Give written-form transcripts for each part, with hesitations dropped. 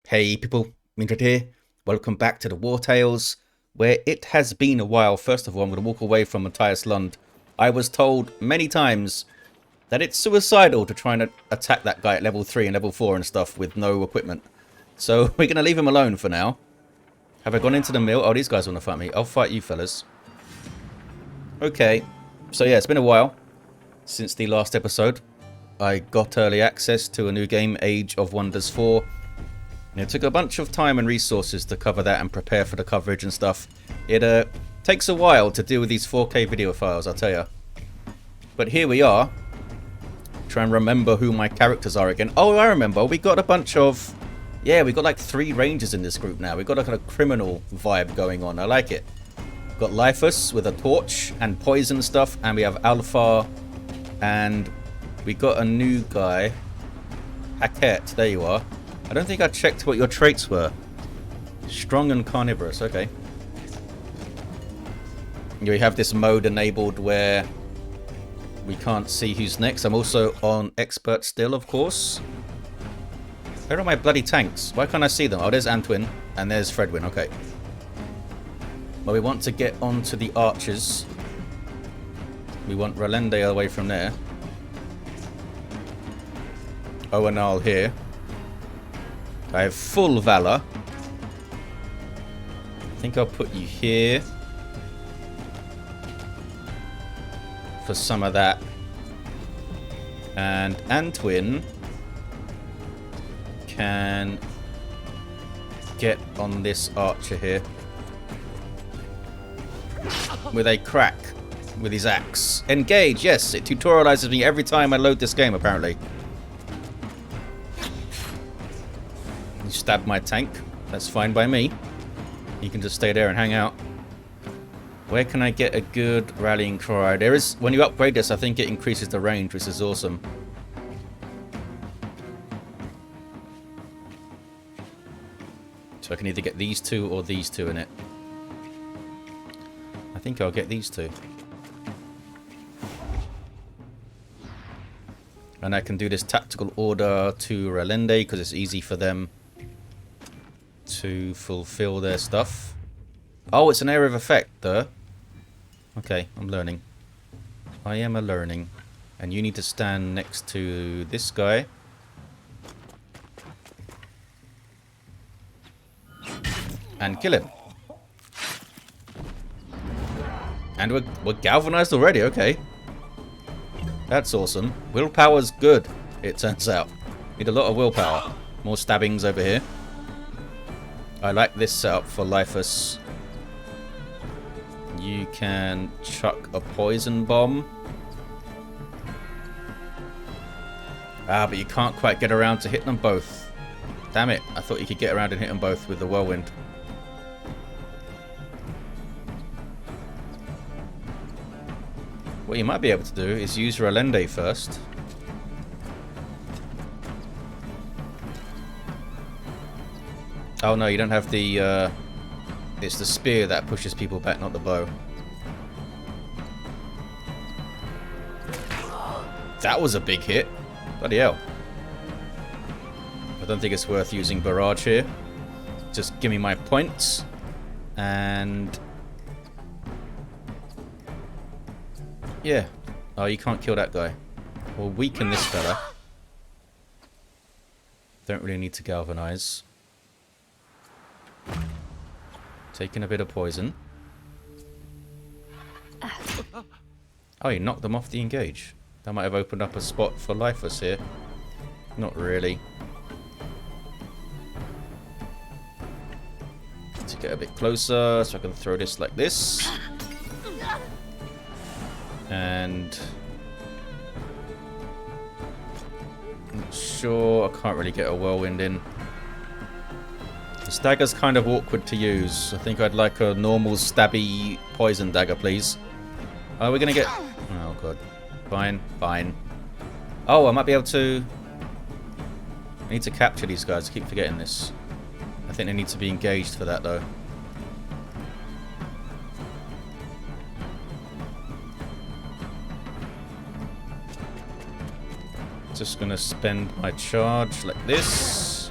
Hey people, Mindred here. Welcome back to the Wartales, where it has been a while. First of all, I'm going to walk away from Matthias Lund. I was told many times that it's suicidal to try and attack that guy at level 3 and level 4 and stuff with no equipment. So we're going to leave him alone for now. Have I gone into the mill? Oh, these guys want to fight me. I'll fight you fellas. Okay, so yeah, it's been a while since the last episode. I got early access to a new game, Age of Wonders 4. And it took a bunch of time and resources to cover that and prepare for the coverage and stuff. It takes a while to deal with these 4K video files, I'll tell you. But here we are. Try and remember who my characters are again. Oh, I remember. We got a bunch of... Yeah, we got like 3 rangers in this group now. We got a kind of criminal vibe going on. I like it. We've got Lifus with a torch and poison stuff. And we have Alpha. And we got a new guy. Hackett. There you are. I don't think I checked what your traits were. Strong and carnivorous, okay. We have this mode enabled where we can't see who's next. I'm also on expert still, of course. Where are my bloody tanks? Why can't I see them? Oh, there's Antwin and there's Fredwin, okay. Well, we want to get onto the archers. We want Relende away from there. Owenal here. I have full valor. I think I'll put you here for some of that. And Antwin can get on this archer here with a crack with his axe. Engage, yes, it tutorializes me every time I load this game apparently. You stabbed my tank. That's fine by me. You can just stay there and hang out. Where can I get a good rallying cry? There is, when you upgrade this, I think it increases the range, which is awesome. So I can either get these 2 or these 2 in it. I think I'll get these 2. And I can do this tactical order to Relende because it's easy for them to fulfill their stuff. Oh, it's an area of effect, though. Okay, I'm learning. I am a learning. And you need to stand next to this guy. And kill him. And we're galvanized already, okay. That's awesome. Willpower's good, it turns out. Need a lot of willpower. More stabbings over here. I like this setup for Lifus. You can chuck a poison bomb. Ah, but you can't quite get around to hit them both. Damn it, I thought you could get around and hit them both with the whirlwind. What you might be able to do is use Relende first. Oh no, you don't have the, it's the spear that pushes people back, not the bow. That was a big hit. Bloody hell. I don't think it's worth using barrage here. Just give me my points. And... yeah. Oh, you can't kill that guy. We'll weaken this fella. Don't really need to galvanize. Taking a bit of poison. Oh, you knocked them off the engage. That might have opened up a spot for Lifus here. Not really. Let's get a bit closer so I can throw this like this. And... I'm not sure. I can't really get a whirlwind in. This dagger's kind of awkward to use. I think I'd like a normal stabby poison dagger, please. Oh, we're gonna get... oh, God. Fine, fine. Oh, I might be able to... I need to capture these guys. I keep forgetting this. I think they need to be engaged for that, though. Just gonna spend my charge like this.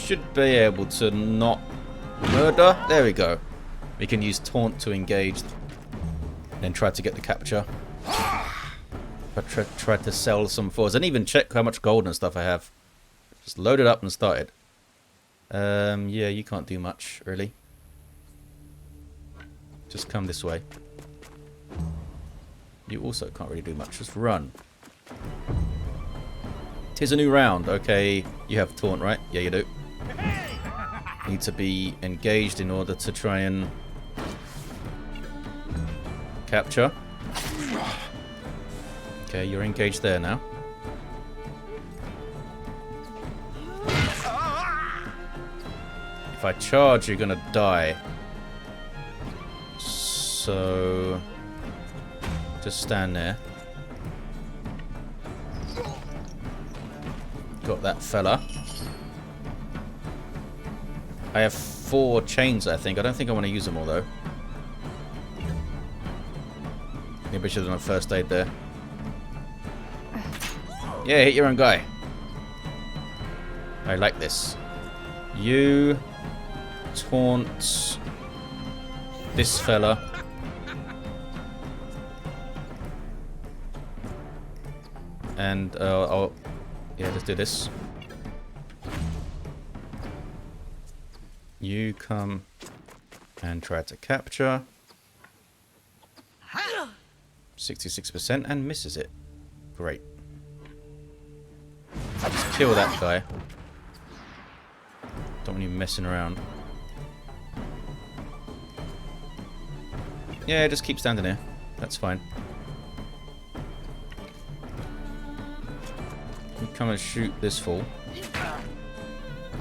should be able to not murder. There we go. We can use taunt to engage. Then try to get the capture. I tried to sell some fours. And even check how much gold and stuff I have. Just load it up and started. Yeah, you can't do much, really. Just come this way. You also can't really do much. Just run. 'Tis a new round. Okay, you have taunt, right? Yeah, you do. Need to be engaged in order to try and capture. Okay, you're engaged there now. If I charge, you're gonna die. So just stand there. Got that fella. I have 4 chains, I think. I don't think I want to use them all, though. Maybe I should have done a first aid there. Yeah, hit your own guy. I like this. You taunt this fella. And I'll... Yeah, let's do this. You come and try to capture. 66% and misses it. Great. Just kill that guy. Don't want you messing around. Yeah, just keep standing there. That's fine. You come and shoot this fool.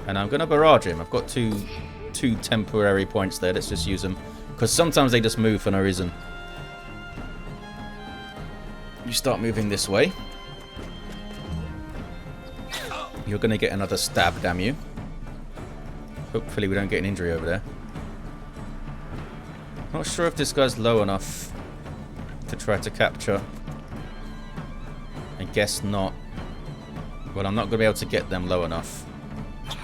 And I'm going to barrage him. I've got two temporary points there. Let's just use them. Because sometimes they just move for no reason. You start moving this way. You're going to get another stab, damn you. Hopefully we don't get an injury over there. Not sure if this guy's low enough to try to capture. I guess not. Well, I'm not going to be able to get them low enough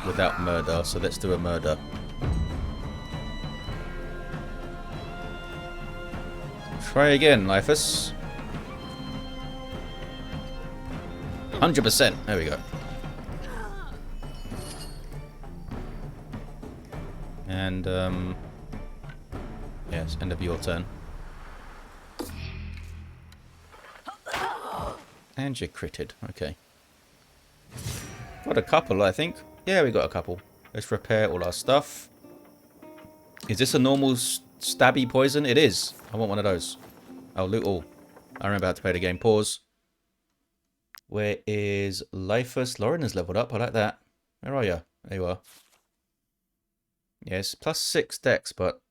without murder, so let's do a murder. Try again, Lifus. 100%. There we go. And, yes, end of your turn. And you critted. Okay. Got a couple, I think. Yeah, we got a couple. Let's repair all our stuff. Is this a normal stabby poison? It is. I want one of those. Oh, loot all. I remember how to play the game. Pause. Where is Lifus? Lauren has leveled up. I like that. Where are you? There you are. Yes, +6 dex, but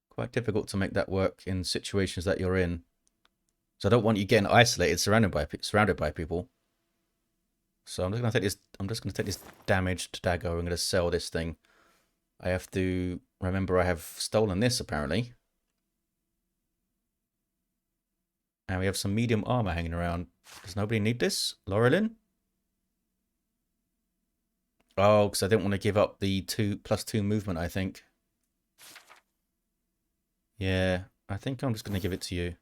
quite difficult to make that work in situations that you're in. So I don't want you getting isolated, surrounded by people. So I'm just gonna take this. I'm just gonna take this damaged dagger. I'm gonna sell this thing. I have to remember I have stolen this apparently, and we have some medium armor hanging around. Does nobody need this, Laurelyn? Oh, because I didn't want to give up the +2 movement. I think. Yeah, I think I'm just gonna give it to you.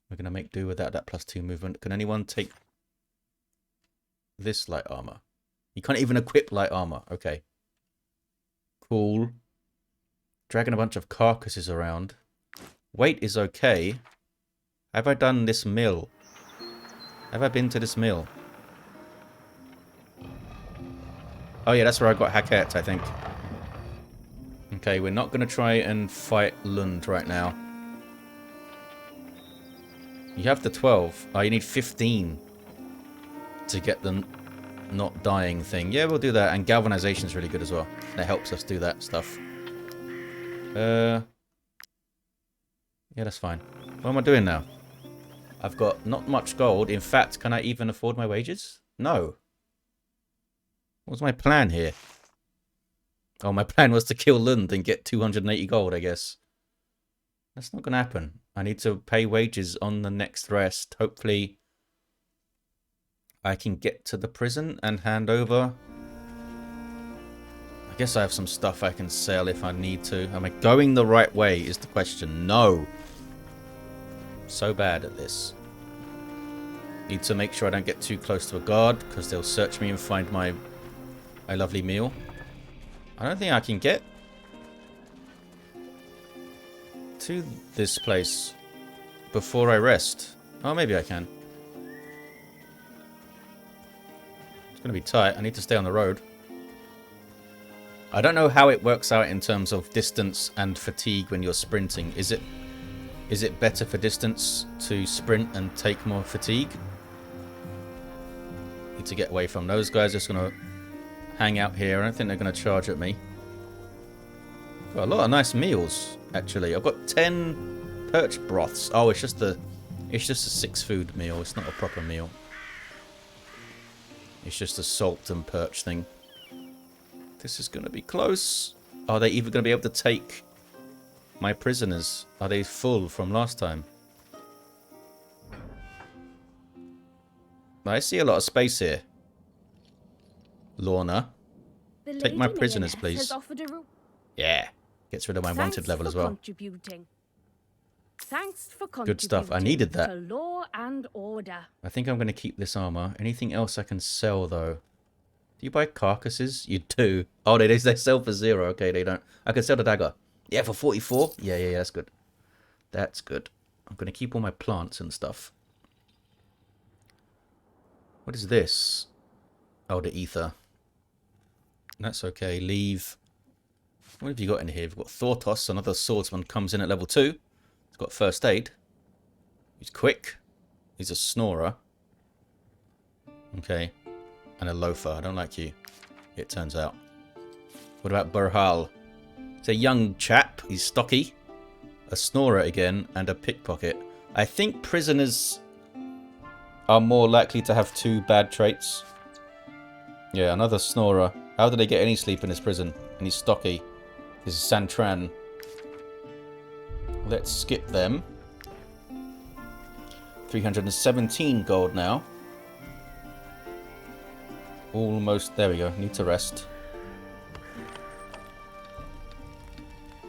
We're gonna make do without that +2 movement. Can anyone take this light armor? You can't even equip light armor. Okay. Cool. Dragging a bunch of carcasses around. Weight is okay. Have I done this mill? Have I been to this mill? Oh yeah, that's where I got Hackett, I think. Okay, we're not going to try and fight Lund right now. You have the 12. Oh, you need 15 to get the not dying thing. Yeah, we'll do that. And galvanization is really good as well. That helps us do that stuff. Yeah, that's fine. What am I doing now? I've got not much gold. In fact, can I even afford my wages? No. What was my plan here? Oh, my plan was to kill Lund and get 280 gold, I guess. That's not going to happen. I need to pay wages on the next rest. Hopefully, I can get to the prison and hand over guess I have some stuff I can sell if I need to. Am I going the right way is the question. No. So bad at this. Need to make sure I don't get too close to a guard, because they'll search me and find my lovely meal. I don't think I can get to this place before I rest. Oh, maybe I can. It's going to be tight. I need to stay on the road. I don't know how it works out in terms of distance and fatigue when you're sprinting. Is it better for distance to sprint and take more fatigue? Need to get away from those guys. Just going to hang out here. I don't think they're going to charge at me. Got a lot of nice meals, actually. I've got 10 perch broths. Oh, it's just a 6 food meal. It's not a proper meal. It's just a salt and perch thing. This is going to be close. Are they even going to be able to take my prisoners? Are they full from last time? I see a lot of space here. Lorna, take my prisoners, please. Yeah. Gets rid of my wanted level as well. Thanks for contributing. Good stuff. I needed that. To law and order. I think I'm going to keep this armor. Anything else I can sell, though? Do you buy carcasses? You do. Oh, they sell for 0. Okay, they don't. I can sell the dagger. Yeah, for 44. Yeah, that's good. That's good. I'm going to keep all my plants and stuff. What is this? Oh, the ether. That's okay. Leave. What have you got in here? We've got Thortos, another swordsman, comes in at level 2. He's got first aid. He's quick. He's a snorer. Okay. And a loafer. I don't like you, it turns out. What about Burhal? It's a young chap. He's stocky. A snorer again, and a pickpocket. I think prisoners are more likely to have 2 bad traits. Yeah, another snorer. How did they get any sleep in this prison? And he's stocky. This is Santran. Let's skip them. 317 gold now. Almost. There we go. Need to rest.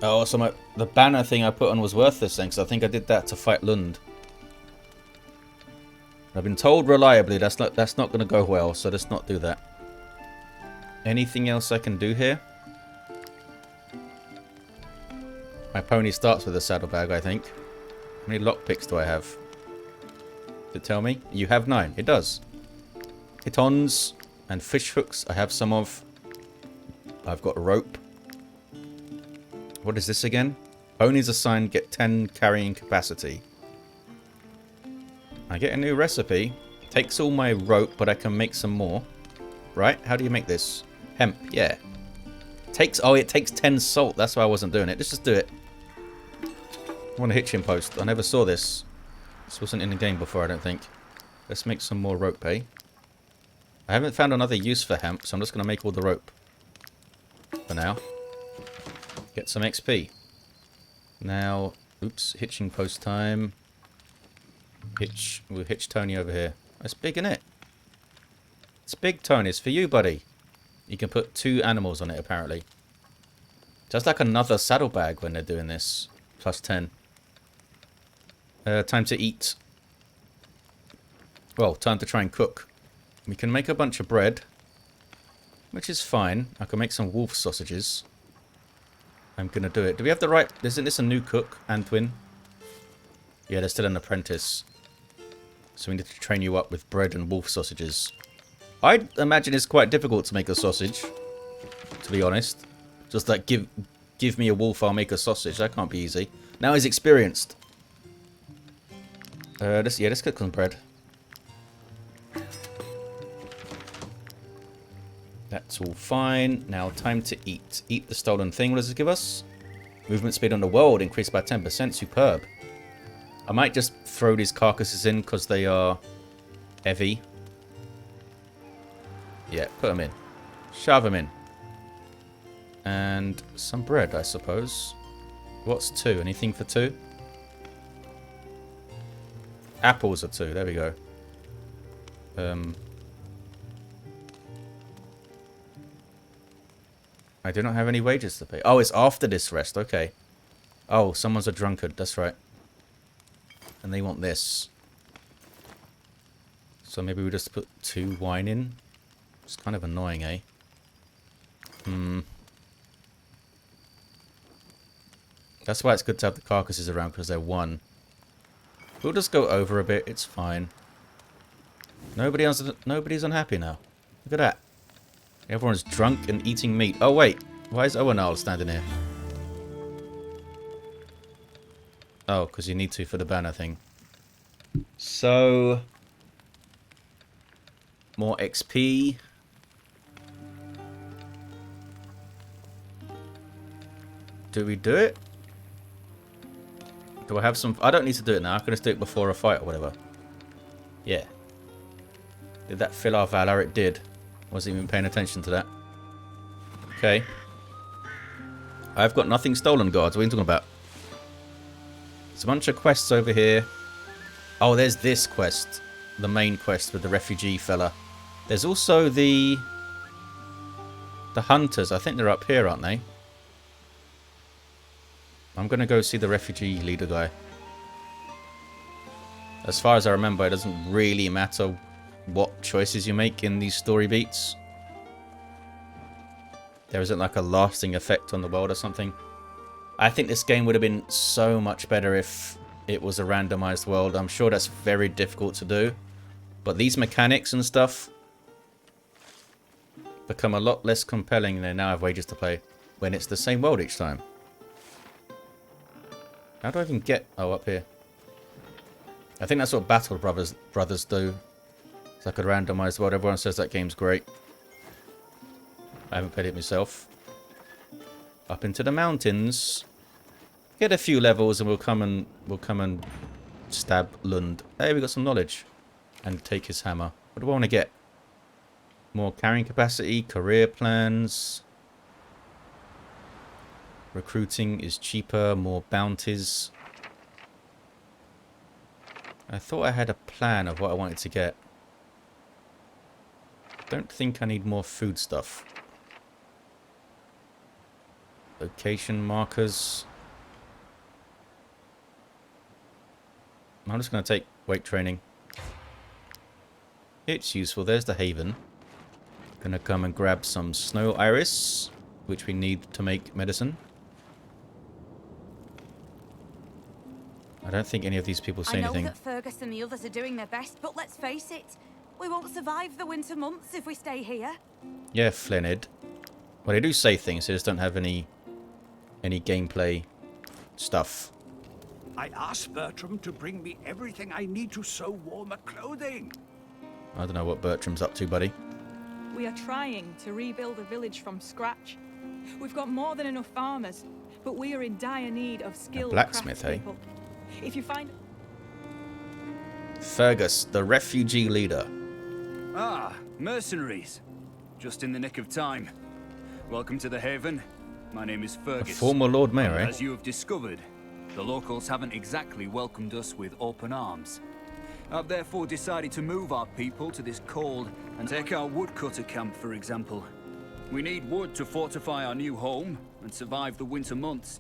Oh, so the banner thing I put on was worthless then, because I think I did that to fight Lund. I've been told reliably that's not going to go well, so let's not do that. Anything else I can do here? My pony starts with a saddlebag, I think. How many lockpicks do I have? Does it tell me? You have 9. It does. Hitons and fish hooks I have some of. I've got rope. What is this again? Ponies assigned get 10 carrying capacity. I get a new recipe. Takes all my rope, but I can make some more. Right? How do you make this? Hemp, yeah. It takes 10 salt. That's why I wasn't doing it. Let's just do it. I want a hitching post. I never saw this. This wasn't in the game before, I don't think. Let's make some more rope, eh? I haven't found another use for hemp, so I'm just going to make all the rope. For now. Get some XP. Now, oops, hitching post time. We'll hitch Tony over here. That's big, isn't it? It's big, Tony. It's for you, buddy. You can put 2 animals on it, apparently. Just like another saddlebag when they're doing this. Plus 10. Time to eat. Well, time to try and cook. We can make a bunch of bread. Which is fine. I can make some wolf sausages. I'm going to do it. Do we have the right... Isn't this a new cook, Antwin? Yeah, they're still an apprentice. So we need to train you up with bread and wolf sausages. I imagine it's quite difficult to make a sausage. To be honest. Just like, give me a wolf, I'll make a sausage. That can't be easy. Now he's experienced. Let's cook some bread. That's all fine. Now time to eat. Eat the stolen thing. What does it give us? Movement speed on the world increased by 10%. Superb. I might just throw these carcasses in because they are heavy. Yeah, put them in. Shove them in. And some bread, I suppose. What's 2? Anything for 2? Apples are 2. There we go. I do not have any wages to pay. Oh, it's after this rest. Okay. Oh, someone's a drunkard. That's right. And they want this. So maybe we just put 2 wine in. It's kind of annoying, eh? That's why it's good to have the carcasses around, because they're 1. We'll just go over a bit. It's fine. Nobody's unhappy now. Look at that. Everyone's drunk and eating meat. Oh, wait. Why is Owenal standing here? Oh, because you need to for the banner thing. So... more XP. Do we do it? Do I have some... I don't need to do it now. I can just do it before a fight or whatever. Yeah. Did that fill our valor? It did. Wasn't even paying attention to that. Okay. I've got nothing stolen, guards. What are you talking about? There's a bunch of quests over here. Oh, there's this quest. The main quest with the refugee fella. There's also the hunters. I think they're up here, aren't they? I'm going to go see the refugee leader guy. As far as I remember, it doesn't really matter what choices you make in these story beats. There isn't like a lasting effect on the world or something. I think this game would have been so much better if it was a randomized world. I'm sure that's very difficult to do. But these mechanics and stuff become a lot less compelling than they now have wages to play when it's the same world each time. How do I even get... oh, up here. I think that's what Battle Brothers do. It's like a randomized world. Everyone says that game's great. I haven't played it myself. Up into the mountains. Get a few levels and we'll come and stab Lund. Hey, we got some knowledge. And take his hammer. What do I want to get? More carrying capacity, career plans. Recruiting is cheaper, more bounties. I thought I had a plan of what I wanted to get. Don't think I need more food stuff. Location markers. I'm just going to take weight training. It's useful. There's the haven. Gonna come and grab some snow iris, which we need to make medicine. I don't think any of these people say anything. I know that Fergus and the others are doing their best, but let's face it, we won't survive the winter months if we stay here. Yeah, Flynid. Well, they do say things, they just don't have any gameplay stuff. I asked Bertram to bring me everything I need to sew warmer clothing. I don't know what Bertram's up to, buddy. We are trying to rebuild a village from scratch. We've got more than enough farmers, but we are in dire need of skilled blacksmith, craftspeople. If you find... Fergus, the refugee leader. Ah, mercenaries. Just in the nick of time. Welcome to the Haven. My name is A Fergus. former Lord Mayor, eh? As you have discovered, the locals haven't exactly welcomed us with open arms. I've therefore decided to move our people to this cold and take our woodcutter camp, for example. We need wood to fortify our new home and survive the winter months.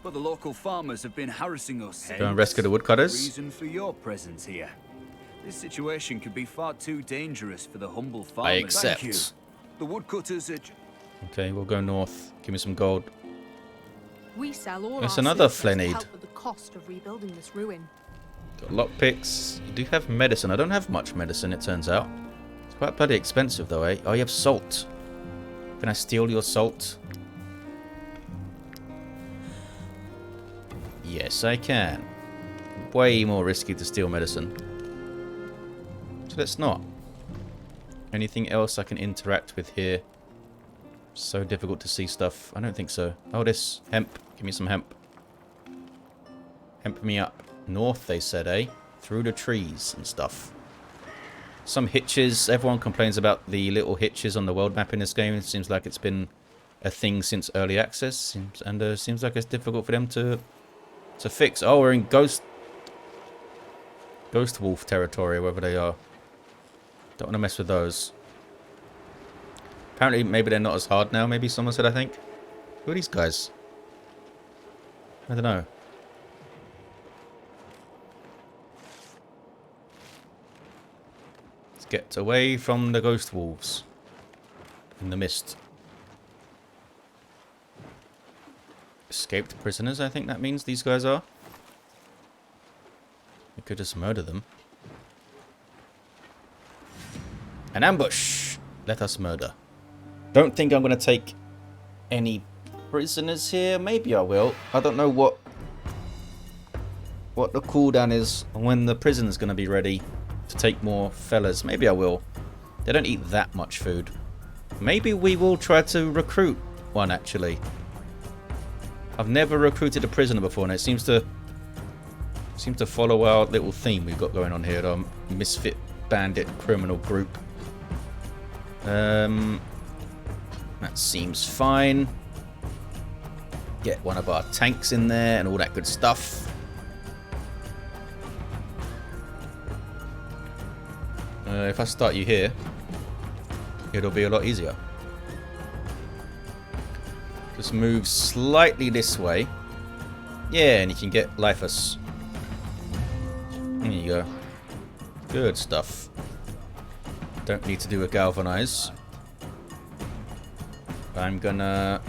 But the local farmers have been harassing us. Go and rescue the woodcutters. Reason for your presence here. This situation could be far too dangerous for the humble farmers. I accept. Thank you. The woodcutters are... Okay, we'll go north. Give me some gold. We sell all There's our another surplus to Flynid. help with the cost of rebuilding this ruin. Got lockpicks. You do have medicine. I don't have much medicine, it turns out. It's quite bloody expensive, though, eh? Oh, you have salt. Can I steal your salt? Yes, I can. Way more risky to steal medicine. So let's not. Anything else I can interact with here? So difficult to see stuff. I don't think so. Oh, this hemp. Give me some hemp. Hemp me up. North, they said, eh? Through the trees and stuff. Some hitches. Everyone complains about the little hitches on the world map in this game. It seems like it's been a thing since early access. Seems like it's difficult for them to fix. Oh, we're in Ghost Wolf territory, wherever they are. Don't want to mess with those. Apparently, maybe they're not as hard now. Maybe someone said, I think. Who are these guys? I don't know. Let's get away from the ghost wolves in the mist. Escaped prisoners, I think that means these guys are. We could just murder them. An ambush! Let us murder. Don't think I'm going to take any prisoners here. Maybe I will. I don't know what the cooldown is and when the prison's going to be ready to take more fellas. Maybe I will. They don't eat that much food. Maybe we will try to recruit one, actually. I've never recruited a prisoner before, and it seems to follow our little theme we've got going on here, the misfit bandit criminal group. That seems fine. Get one of our tanks in there and all that good stuff. If I start you here, it'll be a lot easier. Just move slightly this way. Yeah, and you can get Lifus. There you go. Good stuff. Don't need to do a galvanize. I'm gonna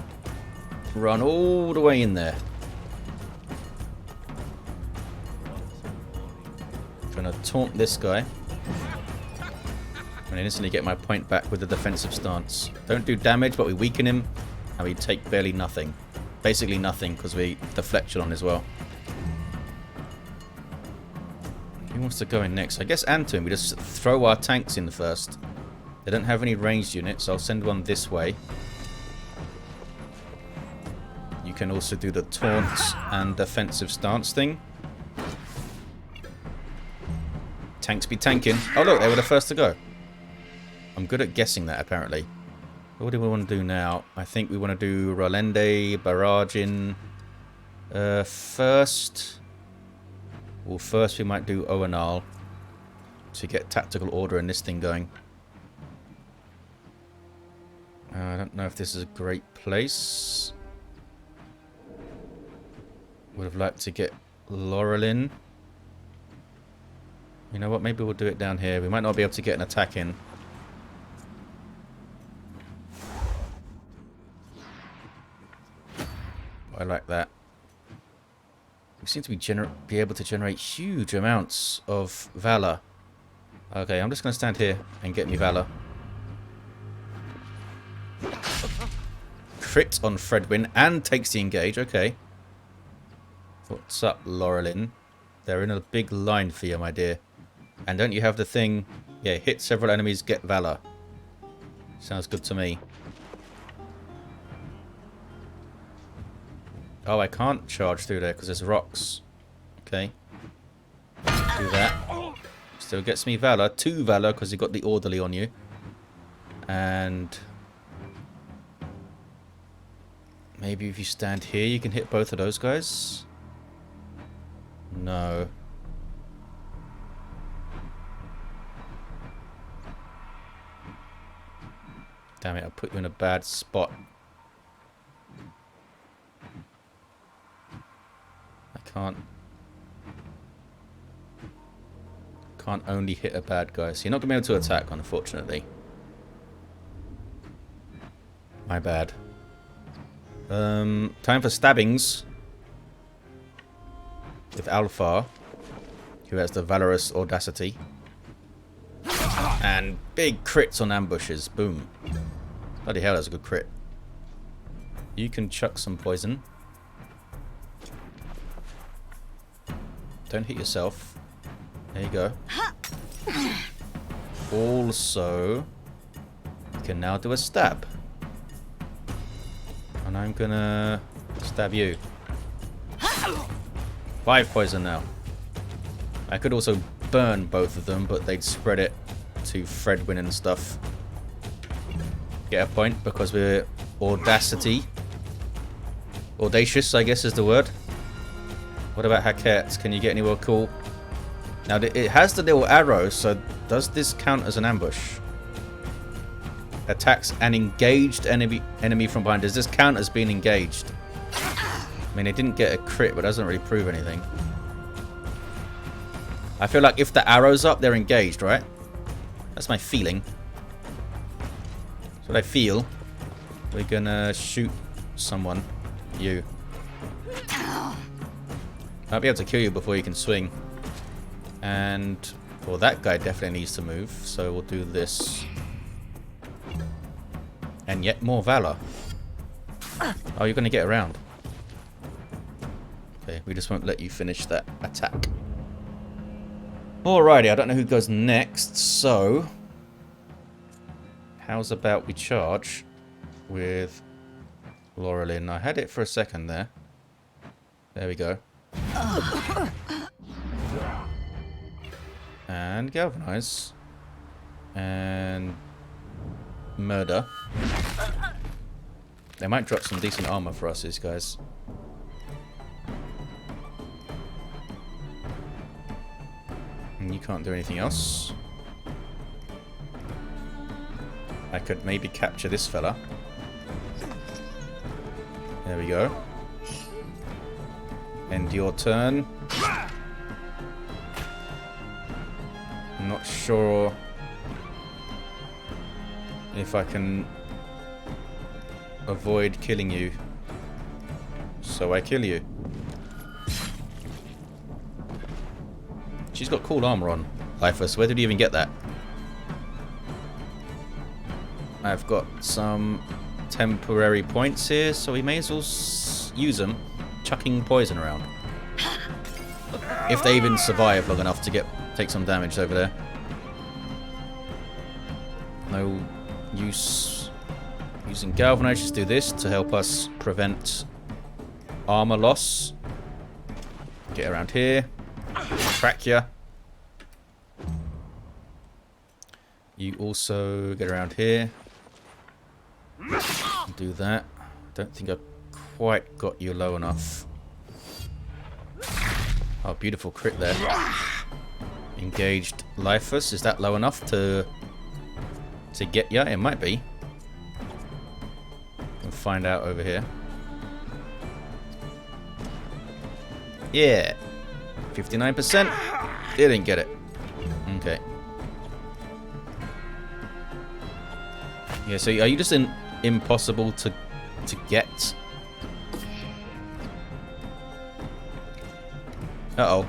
run all the way in there. Trying to taunt this guy. And instantly get my point back with the defensive stance. Don't do damage, but we weaken him. And we take barely nothing. Basically nothing, because we deflection on as well. Who wants to go in next? I guess Anton. We just throw our tanks in first. They don't have any ranged units, so I'll send one this way. You can also do the taunt and defensive stance thing. Tanks be tanking. Oh look, they were the first to go. I'm good at guessing that, apparently. What do we want to do now? I think we want to do Rolende, Barragin first. Well, first we might do Oenal to get tactical order in this thing going. I don't know if this is a great place. Would have liked to get Laurel in. You know what? Maybe we'll do it down here. We might not be able to get an attack in. I like that. We seem to be able to generate huge amounts of valor. Okay, I'm just going to stand here and get me valor. Crit on Fredwin and takes the engage. Okay. What's up, Laurelin? They're in a big line for you, my dear. And don't you have the thing? Yeah, hit several enemies, get valor. Sounds good to me. Oh, I can't charge through there because there's rocks. Okay. Do that. Still gets me valor. 2 valor because you got the orderly on you. And maybe if you stand here, you can hit both of those guys. No. Damn it, I put you in a bad spot. Can't only hit a bad guy. So you're not going to be able to attack, unfortunately. My bad. Time for stabbings. With Alpha, who has the Valorous Audacity. And big crits on ambushes. Boom. Bloody hell, that's a good crit. You can chuck some poison. Don't hit yourself. There you go. Also, you can now do a stab. And I'm gonna stab you. 5 poison now. I could also burn both of them, but they'd spread it to Fredwin and stuff. Get a point because we're Audacity. Audacious, I guess is the word. What about Hackett? Can you get anywhere cool? Now, it has the little arrow, so does this count as an ambush? attacks an engaged enemy from behind. Does this count as being engaged? I mean, it didn't get a crit, but it doesn't really prove anything. I feel like if the arrow's up, they're engaged, right? That's my feeling. That's what I feel. We're gonna shoot someone. You. I'll be able to kill you before you can swing. And, well, that guy definitely needs to move, so we'll do this. And yet more valor. Oh, you're gonna get around. Okay, we just won't let you finish that attack. Alrighty, I don't know who goes next, so... how's about we charge with Laurelin? I had it for a second there. There we go. And galvanize. And murder. They might drop some decent armor for us, these guys. And you can't do anything else. I could maybe capture this fella. There we go. End your turn. I'm not sure if I can avoid killing you. So I kill you. She's got cool armor on. Lifus, where did you even get that? I've got some temporary points here, so we may as well use them, chucking poison around. If they even survive long enough to take some damage over there. No use using galvanize. Just do this to help us prevent armor loss. Get around here. Track ya. You also get around here. Do that. Don't think I quite got you low enough. Oh, beautiful crit there. Engaged Lifus. Is that low enough to get ya? It might be. We'll find out over here. Yeah. 59%. Didn't get it. Okay. Yeah, so are you just impossible to get? Uh-oh.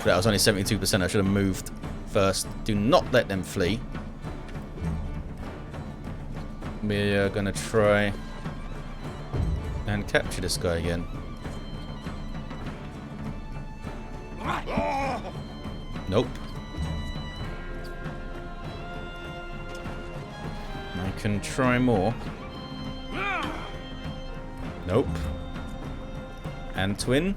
That was only 72%. I should have moved first. Do not let them flee. We're gonna try and capture this guy again. Nope. I can try more. Nope. And twin.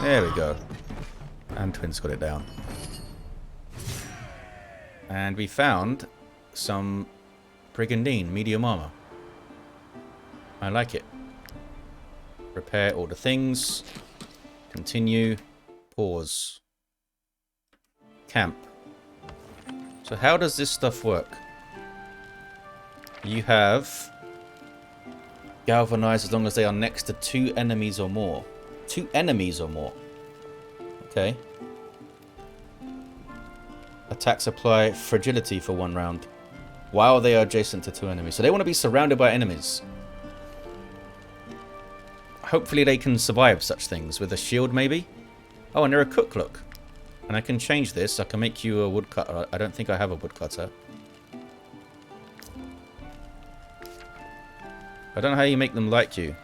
There we go. And twin's got it down. And we found some Brigandine medium armor. I like it. Repair all the things. Continue. Pause. Camp. So how does this stuff work? You have galvanize as long as they are next to 2 enemies or more. 2 enemies or more. Okay. Attacks apply fragility for 1 round while they are adjacent to 2 enemies. So they want to be surrounded by enemies. Hopefully they can survive such things with a shield maybe. Oh, and they're a cook, look. And I can change this. I can make you a woodcutter. I don't think I have a woodcutter. I don't know how you make them like you.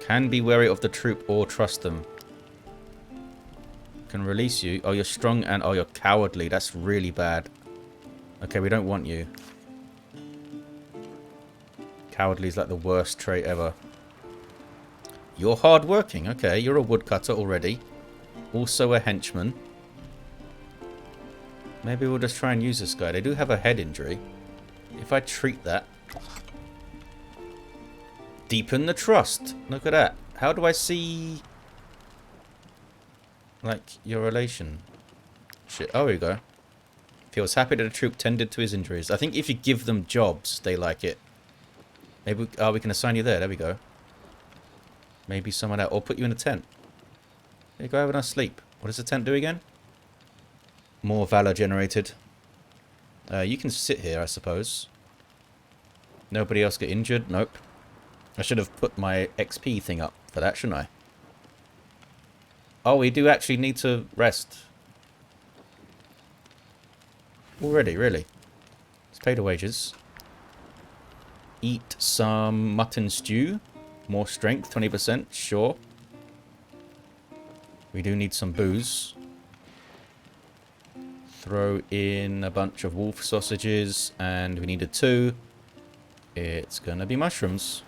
Can be wary of the troop or trust them. Can release you. Oh, you're strong and oh, you're cowardly. That's really bad. Okay, we don't want you. Cowardly is like the worst trait ever. You're hardworking. Okay, you're a woodcutter already. Also a henchman. Maybe we'll just try and use this guy. They do have a head injury. If I treat that. Deepen the trust. Look at that. How do I see Like your relation. Shit. Oh, here we go. Feels happy that the troop tended to his injuries. I think if you give them jobs, they like it. Maybe we can assign you there. There we go. Maybe someone else. Or put you in a tent. There you go, have a nice sleep. What does the tent do again? More valor generated. You can sit here, I suppose. Nobody else get injured? Nope. I should have put my XP thing up for that, shouldn't I? Oh, we do actually need to rest. Already, really. Let's pay the wages. Eat some mutton stew. More strength, 20%, sure. We do need some booze. Throw in a bunch of wolf sausages, and we needed 2. It's gonna be mushrooms.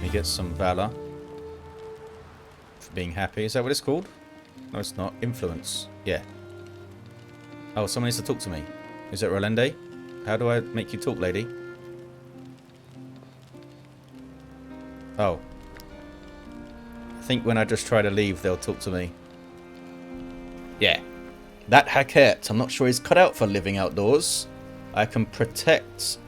We get some valor for being happy. Is that what it's called? No, it's not. Influence. Yeah. Oh, someone needs to talk to me. Is it Rolande? How do I make you talk, lady? Oh. I think when I just try to leave, they'll talk to me. Yeah. That Hackett, I'm not sure he's cut out for living outdoors. I can protect.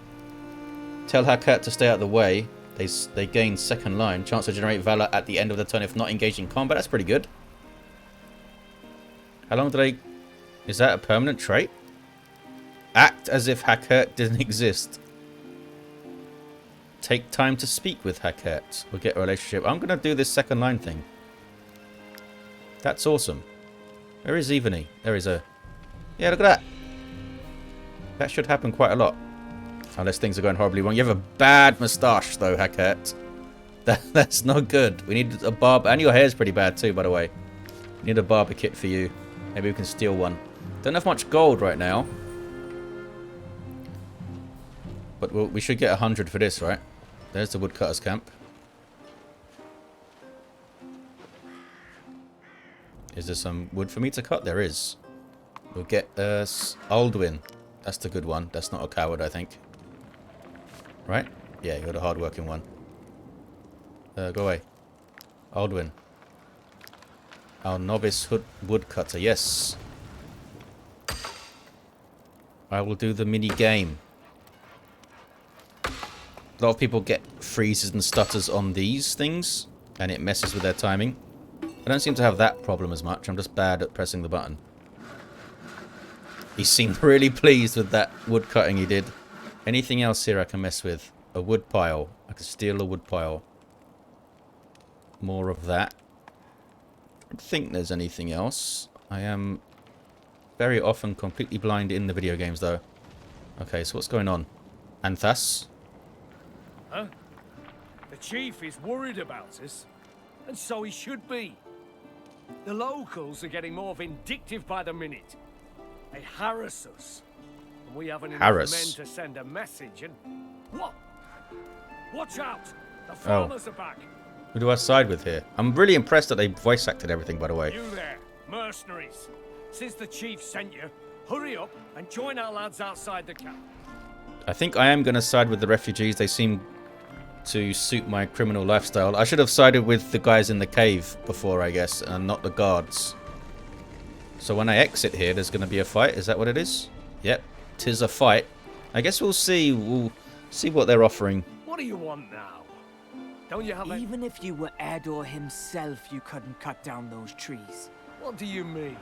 Tell Hackett to stay out of the way. They gain second line. Chance to generate valor at the end of the turn if not engaged in combat. That's pretty good. How long do they... Is that a permanent trait? Act as if Hackett didn't exist. Take time to speak with Hackett. We'll get a relationship. I'm going to do this second line thing. That's awesome. Where is Evany? There is a... Yeah, look at that. That should happen quite a lot. Unless things are going horribly wrong. You have a bad moustache, though, Hackett. That's not good. We need a barb... And your hair's pretty bad, too, by the way. We need a barber kit for you. Maybe we can steal one. Don't have much gold right now. But we should get 100 for this, right? There's the Woodcutters camp. Is there some wood for me to cut? There is. We'll get Aldwin. That's the good one. That's not a coward, I think. Right? Yeah, you're the hard-working one. Go away. Aldwin. Our novice woodcutter. Yes. I will do the mini game. A lot of people get freezes and stutters on these things, and it messes with their timing. I don't seem to have that problem as much. I'm just bad at pressing the button. He seemed really pleased with that wood cutting he did. Anything else here I can mess with? A wood pile. I can steal a wood pile. More of that. I don't think there's anything else. I am very often completely blind in the video games, though. Okay, so what's going on? Anthas? Huh? The chief is worried about us, and so he should be. The locals are getting more vindictive by the minute. They harass us, and we haven't enough men to send a message, and... What? Watch out! The farmers are back! Who do I side with here? I'm really impressed that they voice acted everything, by the way. You there, mercenaries. Since the chief sent you, hurry up and join our lads outside the camp. I think I am going to side with the refugees. They seem to suit my criminal lifestyle. I should have sided with the guys in the cave before, I guess, and not the guards. So when I exit here, there's going to be a fight. Is that what it is? Yep, 'tis a fight. I guess we'll see. We'll see what they're offering. What do you want now? Don't you have a... Even if you were Edor himself, you couldn't cut down those trees. What do you mean?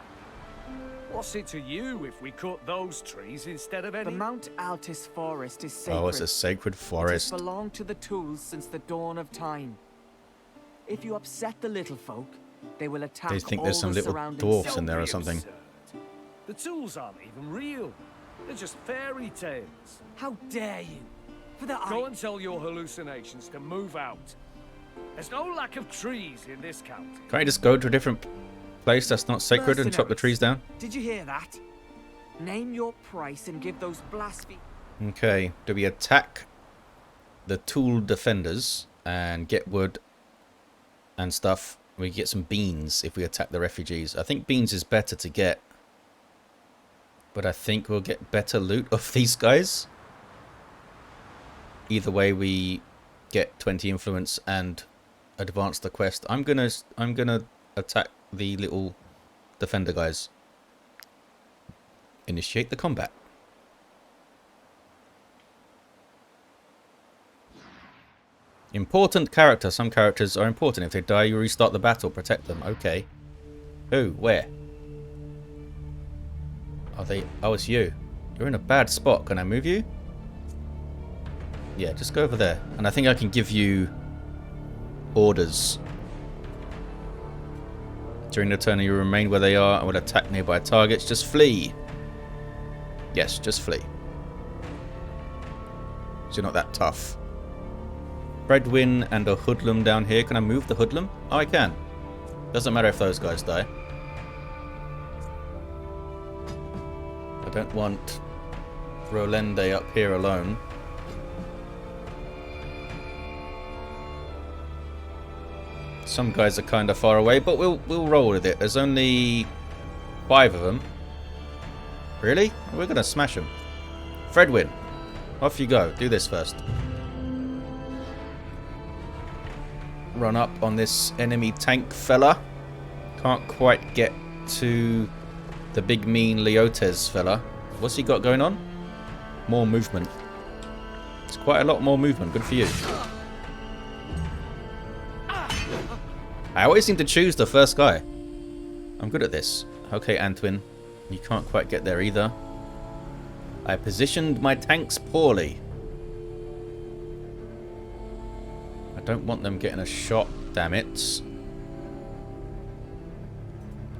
What's it to you if we cut those trees instead of any... The Mount Altis forest is sacred. Oh, it's a sacred forest. It has belonged to the Tools since the dawn of time. If you upset the little folk, they will attack They think all there's some the little surrounding dwarfs in Don't there or be something. absurd. The tools aren't even real. They're just fairy tales. How dare you? For the Go and tell your hallucinations to move out. There's no lack of trees in this county. Can't you just go to a different place that's not sacred and chop the trees down? Did you hear that? Name your price and give those blasphemy... Okay, do we attack the tool defenders and get wood and stuff? We get some beans if we attack the refugees. I think beans is better to get. But I think we'll get better loot of these guys. Either way, we get 20 influence and advance the quest. I'm gonna attack the little defender guys. Initiate the combat. Important character. Some characters are important. If they die, you restart the battle. Protect them. Okay. Who? Where? Are they? Oh, it's you. You're in a bad spot. Can I move you? Yeah, just go over there. And I think I can give you orders. During the turn, you remain where they are and will attack nearby targets. Just flee. Yes, just flee. So you're not that tough. Fredwin and a hoodlum down here. Can I move the hoodlum? Oh, I can. Doesn't matter if those guys die. I don't want Rolende up here alone. Some guys are kind of far away, but we'll roll with it. There's only 5 of them. Really? We're gonna smash them. Fredwin, off you go. Do this first. Run up on this enemy tank fella. Can't quite get to the big mean Leotes fella. What's he got going on? More movement. It's quite a lot more movement. Good for you. I always seem to choose the first guy. I'm good at this. Okay, Antwin. You can't quite get there either. I positioned my tanks poorly. I don't want them getting a shot, damn it.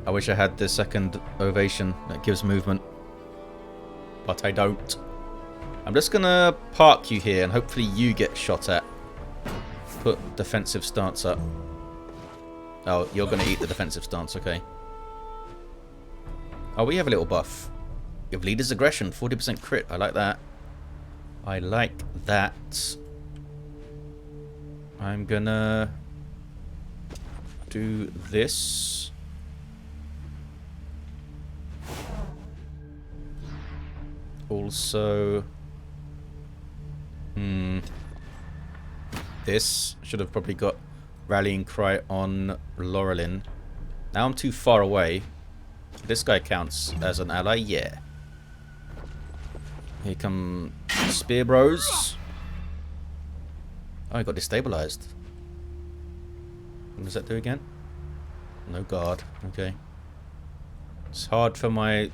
I wish I had the second ovation that gives movement. But I don't. I'm just gonna park you here and hopefully you get shot at. Put defensive stance up. Oh, you're going to eat the defensive stance, okay. Oh, we have a little buff. You have leader's aggression, 40% crit. I like that. I like that. I'm going to do this. Also... This should have probably got... Rallying cry on Laurelin. Now I'm too far away. This guy counts as an ally, yeah. Here come Spear Bros. Oh, I got destabilized. What does that do again? No guard. Okay. It's hard for my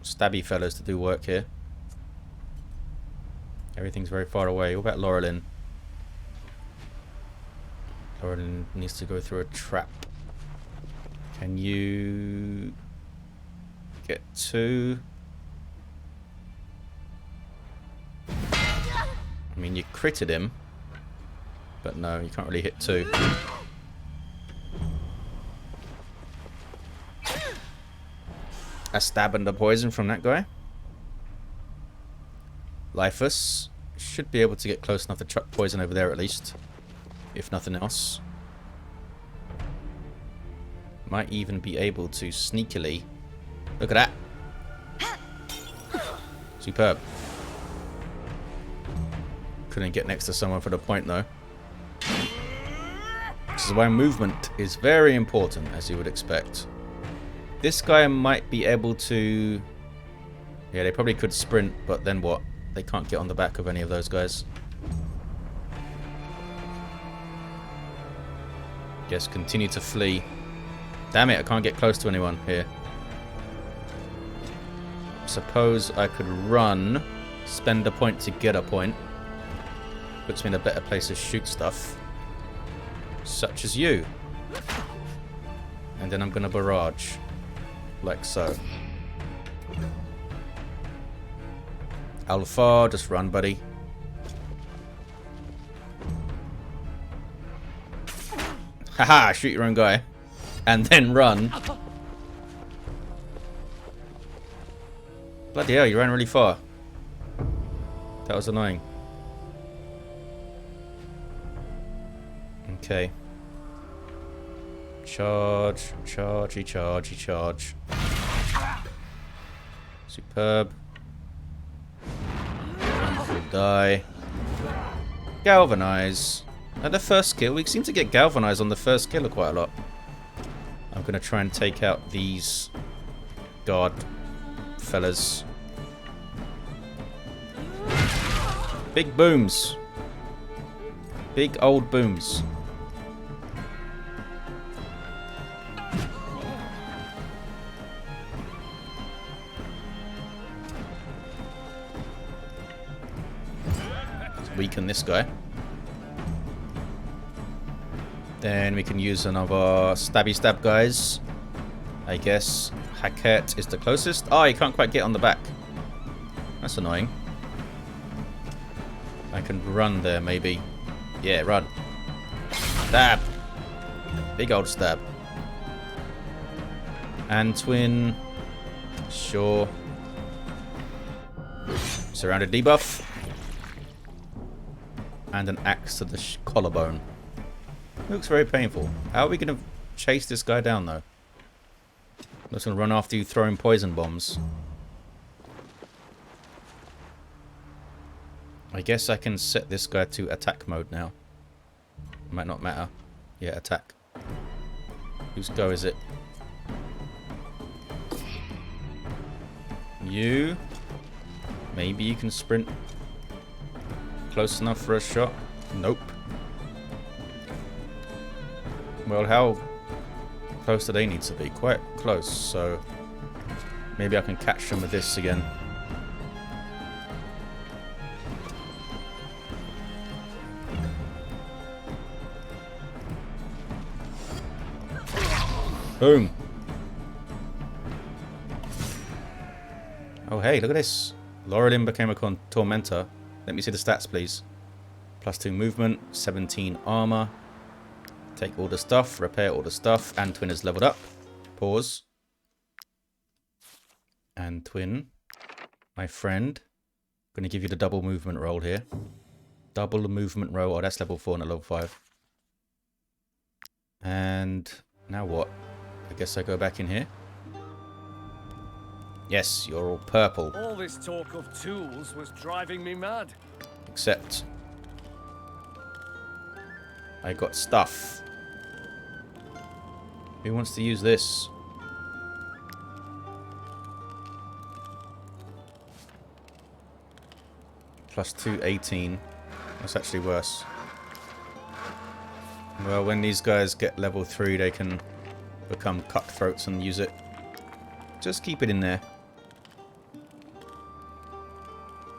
stabby fellows to do work here. Everything's very far away. What about Laurelin? Laurelin needs to go through a trap. Can you get 2? I mean, you critted him. But no, you can't really hit 2. A stab and a poison from that guy. Lifus should be able to get close enough to chuck poison over there at least. If nothing else. Might even be able to sneakily... Look at that! Superb. Couldn't get next to someone for the point though. This is why movement is very important, as you would expect. This guy might be able to... Yeah, they probably could sprint, but then what? They can't get on the back of any of those guys. Guess continue to flee. Damn it, I can't get close to anyone here. Suppose I could run, spend a point to get a point. Puts me in a better place to shoot stuff. Such as you. And then I'm gonna barrage. Like so. Alpha, just run, buddy. Haha, shoot your own guy. And then run. Bloody hell, you ran really far. That was annoying. Okay. Charge, chargey, chargey, charge. Superb. Will die. Galvanize. At the first kill, we seem to get galvanized on the first killer quite a lot. I'm going to try and take out these guard fellas. Big booms. Big old booms. Let's weaken this guy. Then we can use another stabby stab guys. I guess Hackett is the closest. Oh, you can't quite get on the back. That's annoying. I can run there, maybe. Yeah, run. Stab. Big old stab. And twin. Sure. Surrounded debuff. And an axe to the collarbone. Looks very painful. How are we going to chase this guy down, though? I'm just going to run after you throwing poison bombs. I guess I can set this guy to attack mode now. Might not matter. Yeah, attack. Whose go is it? You. Maybe you can sprint close enough for a shot. Nope. Well, how close do they need to be? Quite close, so maybe I can catch them with this again. Boom. Oh, hey, look at this. Laurelin became a tormentor. Let me see the stats, please. +2 movement, 17 armor. Take all the stuff, repair all the stuff, and twin is leveled up. Pause. And twin, my friend, I'm going to give you the double movement roll here. Double movement roll. Oh, that's level 4 and a level 5. And now what? I guess I go back in here. Yes, you're all purple. All this talk of tools was driving me mad. Except I got stuff. Who wants to use this? +2, 18. That's actually worse. Well, when these guys get level 3, they can become cutthroats and use it. Just keep it in there.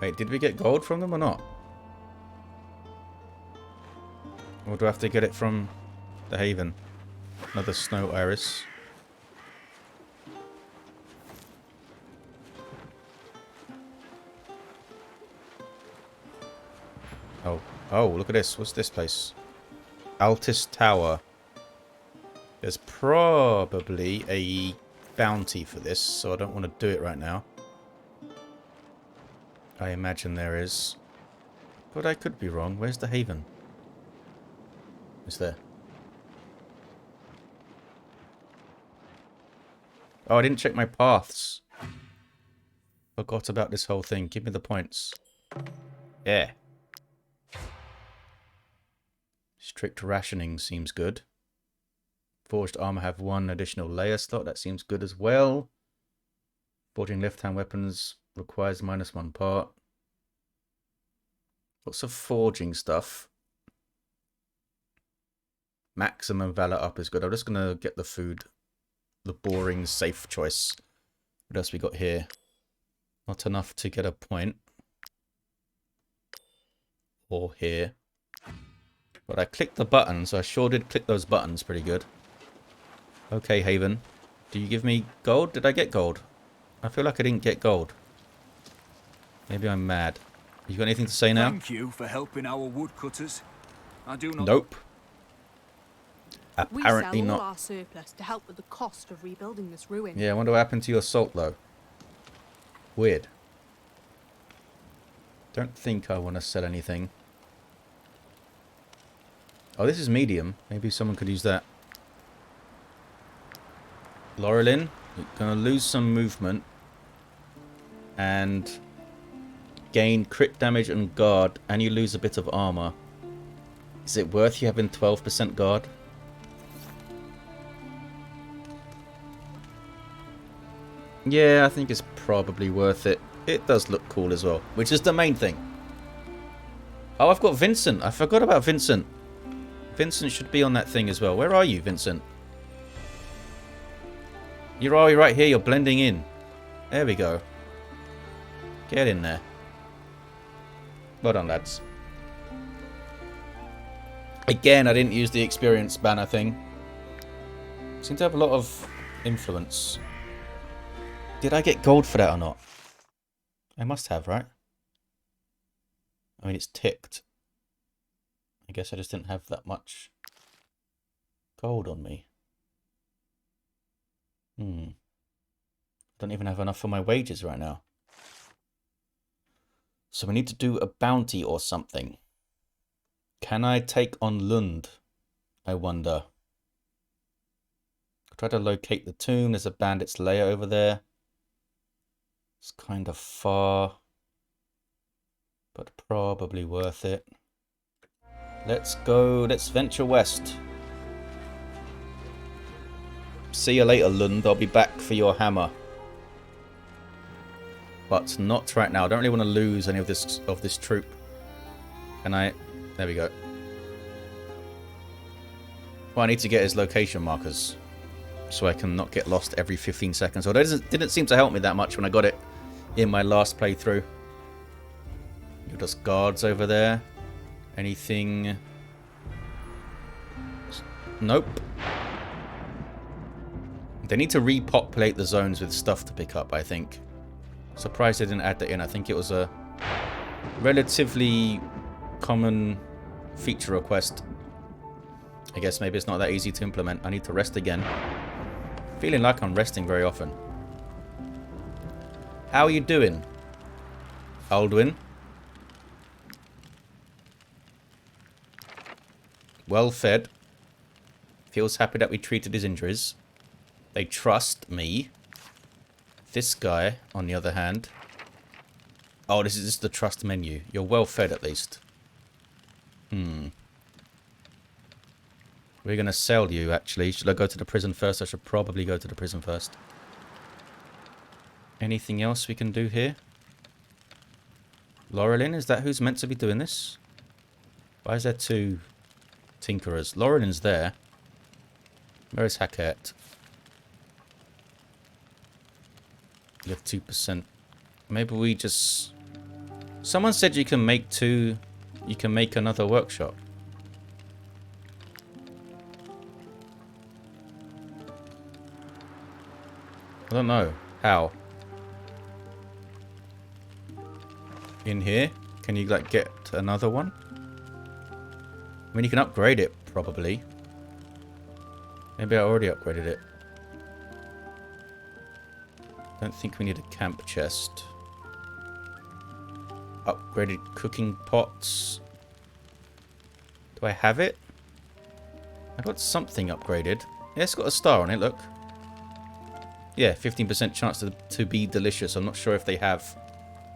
Wait, did we get gold from them or not? Or do I have to get it from the Haven? Another snow iris. Oh, look at this. What's this place? Altus Tower. There's probably a bounty for this, so I don't want to do it right now. I imagine there is. But I could be wrong. Where's the Haven? It's there. Oh, I didn't check my paths. Forgot about this whole thing. Give me the points. Yeah. Strict rationing seems good. Forged armor have 1 additional layer slot. That seems good as well. Forging left-hand weapons requires -1 part. Lots of forging stuff. Maximum valor up is good. I'm just going to get the food. The boring, safe choice. What else we got here? Not enough to get a point. Or here. But I clicked the button, so I sure did click those buttons pretty good. Okay, Haven. Do you give me gold? Did I get gold? I feel like I didn't get gold. Maybe I'm mad. You got anything to say now? Thank you for helping our woodcutters. I do not... Nope. We Apparently sell all not. our surplus to help with the cost of rebuilding this ruin. Yeah, I wonder what happened to your salt, though. Weird. Don't think I want to sell anything. Oh, this is medium. Maybe someone could use that. Laurelin, you're going to lose some movement. And gain crit damage and guard. And you lose a bit of armor. Is it worth you having 12% guard? Yeah, I think it's probably worth it. It does look cool as well, which is the main thing. Oh, I've got Vincent. I forgot about Vincent. Vincent should be on that thing as well. Where are you, Vincent? You're right here. You're blending in. There we go. Get in there. Well done, lads. Again, I didn't use the experience banner thing. Seem to have a lot of influence. Did I get gold for that or not? I must have, right? I mean, it's ticked. I guess I just didn't have that much gold on me. I don't even have enough for my wages right now. So we need to do a bounty or something. Can I take on Lund? I wonder. Try to locate the tomb. There's a bandit's lair over there. It's kind of far, but probably worth it. Let's go. Let's venture west. See you later, Lund. I'll be back for your hammer. But not right now. I don't really want to lose any of this troop. Can I? There we go. Well, I need to get his location markers so I can not get lost every 15 seconds. Although it didn't seem to help me that much when I got it in my last playthrough. You're just guards over there. Anything? Nope. They need to repopulate the zones with stuff to pick up, I think. Surprised they didn't add that in. I think it was a relatively common feature request. I guess maybe it's not that easy to implement. I need to rest again. Feeling like I'm resting very often. How are you doing, Aldwin? Well fed. Feels happy that we treated his injuries. They trust me. This guy, on the other hand... Oh, this is just the trust menu. You're well fed at least. We're going to sell you, actually. Should I go to the prison first? I should probably go to the prison first. Anything else we can do here? Laurelin, is that who's meant to be doing this? Why is there two tinkerers? Laurelin's there. Where is Hackett? You have 2%. Maybe we just... Someone said you can make two... You can make another workshop. I don't know. How? In here? Can you, like, get another one? I mean, you can upgrade it, probably. Maybe I already upgraded it. Don't think we need a camp chest. Upgraded cooking pots. Do I have it? I got something upgraded. Yeah, it's got a star on it, look. Yeah, 15% chance to be delicious. I'm not sure if they have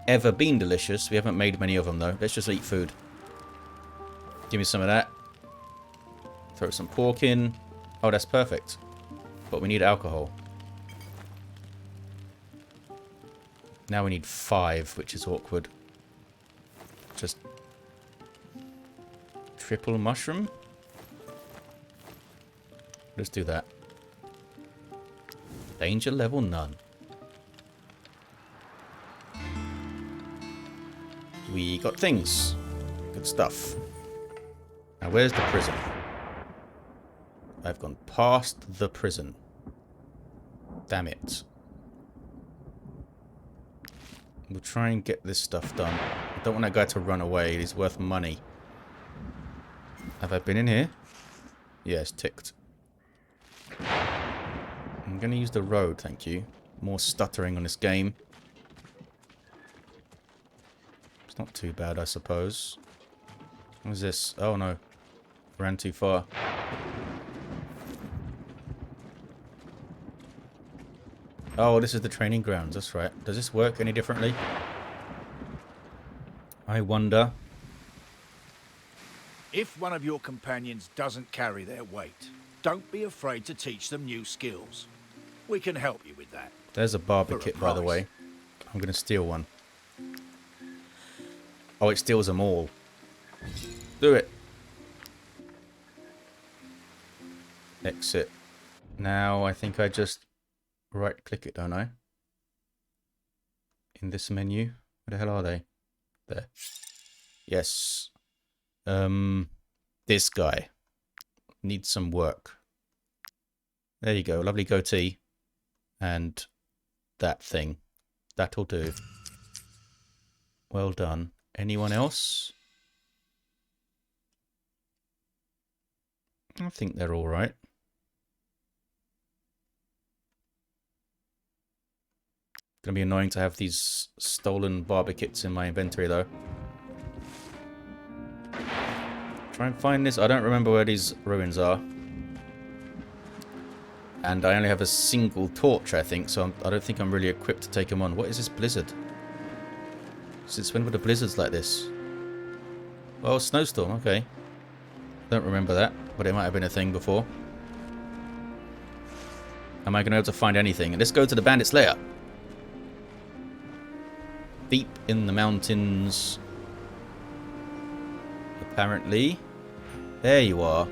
ever been delicious. We haven't made many of them, though. Let's just eat food. Give me some of that. Throw some pork in. Oh, that's perfect. But we need alcohol. Now we need 5, which is awkward. Just... triple mushroom? Let's do that. Danger level none. We got things. Good stuff. Now where's the prison? I've gone past the prison. Damn it. We'll try and get this stuff done. I don't want that guy to run away. He's worth money. Have I been in here? Yes, ticked. I'm going to use the road, thank you. More stuttering on this game. It's not too bad, I suppose. What is this? Oh, no. Ran too far. Oh, this is the training grounds. That's right. Does this work any differently? I wonder. If one of your companions doesn't carry their weight, don't be afraid to teach them new skills. We can help you with that. There's a Barbie For a kit, by the price. way. I'm going to steal one. Oh, it steals them all. Do it. Exit. Now, I think I just right-click it, don't I? In this menu. Where the hell are they? There. Yes. This guy. Needs some work. There you go. Lovely goatee. And that thing. That'll do. Well done. Anyone else? I think they're all right. Gonna be annoying to have these stolen Barbie kits in my inventory, though. Try and find this. I don't remember where these ruins are. And I only have a single torch, I think, so I don't think I'm really equipped to take them on. What is this blizzard? Since when were the blizzards like this? Oh, snowstorm, okay. Don't remember that, but it might have been a thing before. Am I going to be able to find anything? Let's go to the bandit's lair. Deep in the mountains. Apparently. There you are.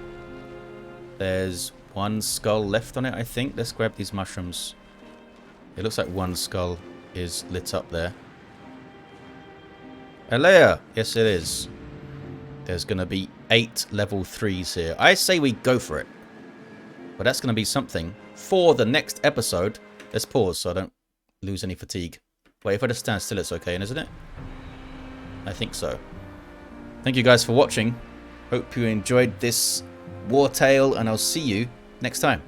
There's one skull left on it, I think. Let's grab these mushrooms. It looks like one skull is lit up there. A lair! Yes, it is. There's going to be 8 level 3s here. I say we go for it. But that's going to be something for the next episode. Let's pause so I don't lose any fatigue. Wait, if I just stand still, it's okay, isn't it? I think so. Thank you guys for watching. Hope you enjoyed this war tale, and I'll see you next time.